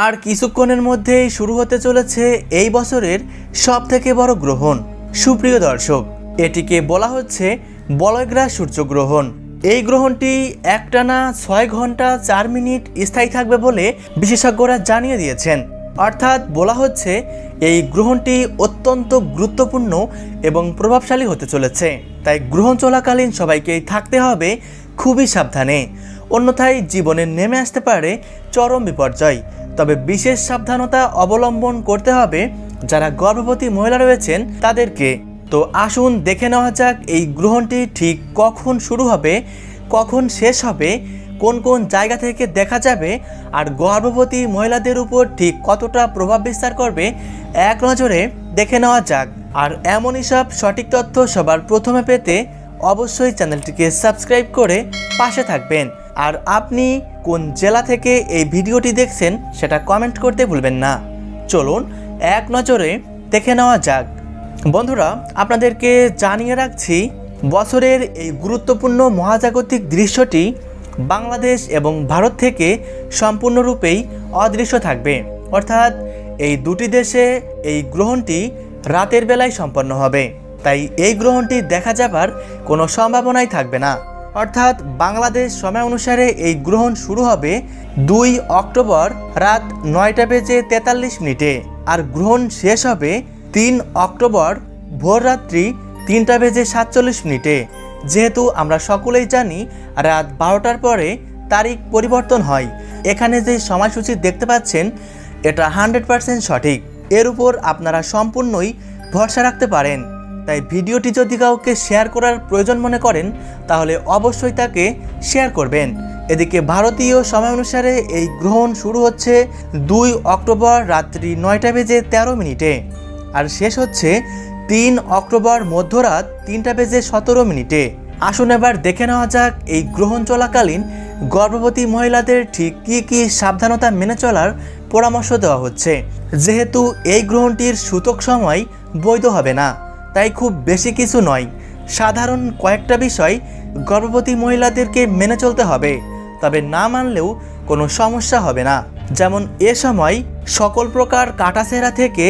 আর কিছুক্ষণের মধ্যেই শুরু হতে চলেছে এই বছরের সবথেকে বড় গ্রহণ। সুপ্রিয় দর্শক, এটিকে বলা হচ্ছে বলয়গ্রাস সূর্যগ্রহণ। এই গ্রহণটি একটানা 6 ঘন্টা 4 মিনিট স্থায়ী থাকবে বলে বিশেষজ্ঞরা জানিয়ে দিয়েছেন। অর্থাৎ বলা হচ্ছে এই গ্রহণটি অত্যন্ত গুরুত্বপূর্ণ এবং প্রভাবশালী হতে চলেছে। তাই গ্রহণ চলাকালীন সবাইকেই থাকতে হবে খুবই সাবধানে, অন্যথায় জীবনে নেমে আসতে পারে চরম বিপর্যয়। তবে বিশেষ সাবধানতা অবলম্বন করতে হবে যারা গর্ভবতী মহিলা রয়েছেন তাদেরকে। তো আসুন দেখে নেওয়া যাক এই গ্রহণটি ঠিক কখন শুরু হবে, কখন শেষ হবে, কোন কোন জায়গা থেকে দেখা যাবে, আর গর্ভবতী মহিলাদের উপর ঠিক কতটা প্রভাব বিস্তার করবে এক নজরে দেখে নেওয়া যাক। আর এমনই সব সঠিক তথ্য সবার প্রথমে পেতে অবশ্যই চ্যানেলটিকে সাবস্ক্রাইব করে পাশে থাকবেন। আর আপনি কোন জেলা থেকে এই ভিডিওটি দেখছেন সেটা কমেন্ট করতে ভুলবেন না। চলুন এক নজরে দেখে নেওয়া যাক। বন্ধুরা, আপনাদেরকে জানিয়ে রাখছি, বছরের এই গুরুত্বপূর্ণ মহাজাগতিক দৃশ্যটি বাংলাদেশ এবং ভারত থেকে সম্পূর্ণরূপেই অদৃশ্য থাকবে। অর্থাৎ এই দুটি দেশে এই গ্রহণটি রাতের বেলায় সম্পন্ন হবে। তাই এই গ্রহণটি দেখা যাবার কোনো সম্ভাবনাই থাকবে না। অর্থাৎ বাংলাদেশ সময় অনুসারে এই গ্রহণ শুরু হবে 2 অক্টোবর রাত 9:43 আর গ্রহণ শেষ হবে 3 অক্টোবর ভোররাত্রি 3:47। যেহেতু আমরা সকলেই জানি রাত 12টার পরে তারিখ পরিবর্তন হয়, এখানে যে সময়সূচি দেখতে পাচ্ছেন এটা 100% সঠিক। এর উপর আপনারা সম্পূর্ণই ভরসা রাখতে পারেন। তাই ভিডিওটি যদি কাউকে শেয়ার করার প্রয়োজন মনে করেন তাহলে অবশ্যই তাকে শেয়ার করবেন। এদিকে ভারতীয় সময় অনুসারে এই গ্রহণ শুরু হচ্ছে 2 অক্টোবর রাত্রি 9:13 আর শেষ হচ্ছে 3 অক্টোবর মধ্যরাত 3:17। আসুন এবার দেখে নেওয়া যাক এই গ্রহণ চলাকালীন গর্ভবতী মহিলাদের ঠিক কী কী সাবধানতা মেনে চলার পরামর্শ দেওয়া হচ্ছে। যেহেতু এই গ্রহণটির সূতক সময় বৈধ হবে না, তাই খুব বেশি কিছু নয়, সাধারণ কয়েকটা বিষয় গর্ভবতী মহিলাদেরকে মেনে চলতে হবে। তবে না মানলেও কোনো সমস্যা হবে না। যেমন এ সময় সকল প্রকার কাটাছেঁড়া থেকে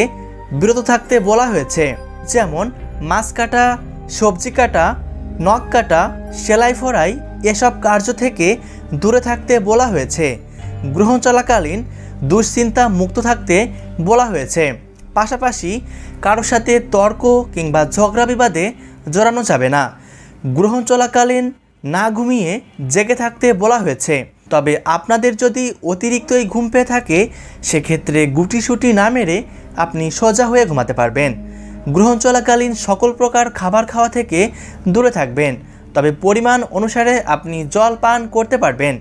বিরত থাকতে বলা হয়েছে। যেমন মাছ কাটা, সবজি কাটা, নখ কাটা, সেলাই ফড়াই এসব কার্য থেকে দূরে থাকতে বলা হয়েছে। গ্রহণ চলাকালীন দুশ্চিন্তা মুক্ত থাকতে বলা হয়েছে। পাশাপাশি কারোর সাথে তর্ক কিংবা ঝগড়া বিবাদে জড়ানো যাবে না। গ্রহণ চলাকালীন না ঘুমিয়ে জেগে থাকতে বলা হয়েছে। তবে আপনাদের যদি অতিরিক্তই ঘুম পেয়ে থাকে সেক্ষেত্রে গুটিসুটি না মেরে আপনি সোজা হয়ে ঘুমাতে পারবেন। গ্রহণ চলাকালীন সকল প্রকার খাবার খাওয়া থেকে দূরে থাকবেন, তবে পরিমাণ অনুসারে আপনি জল পান করতে পারবেন।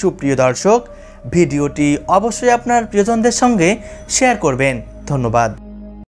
সুপ্রিয় দর্শক, ভিডিওটি অবশ্যই আপনার প্রিয়জনদের সঙ্গে শেয়ার করবেন। ধন্যবাদ।